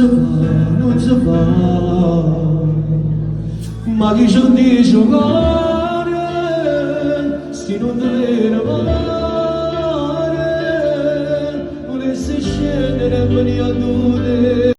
non si va, ma chi ci di giocare, se non deve amare, volesse scendere e venire a dove.